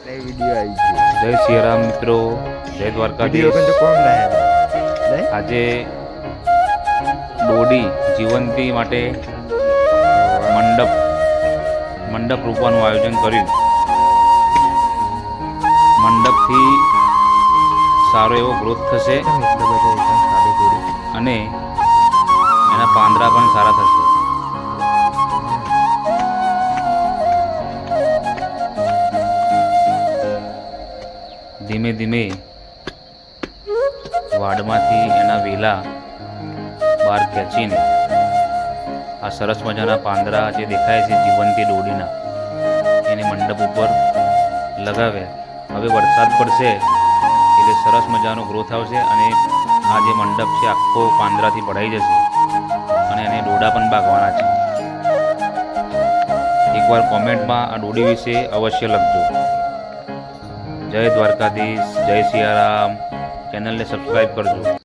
જય સિયારામ મિત્રો, જય દ્વારકાધીશ। આજે દોડી જીવંતી માટે મંડપ રૂપવાનું આયોજન કર્યું। મંડપથી સારો એવો ગ્રોથ થશે અને એના પાંદડા પણ સારા થશે। ધીમે ધીમે વાડમાંથી એના વેલા બહાર ખેંચીને આ સરસ મજાના પાંદડા જે દેખાય છે જીવંતી દોડીના, એને મંડપ ઉપર લગાવ્યા। હવે વરસાદ પડશે એટલે સરસ મજાનો ગ્રોથ આવશે અને આ જે મંડપ છે આખો પાંદડાથી ભરાઈ જશે અને એને દોડા પણ ભાગવાના છે। એકવાર કોમેન્ટમાં આ દોડી વિશે અવશ્ય લખજો। જય દ્વારકાધીશ, જય સિયારામ। ચેનલને સબસ્ક્રાઈબ કરજો।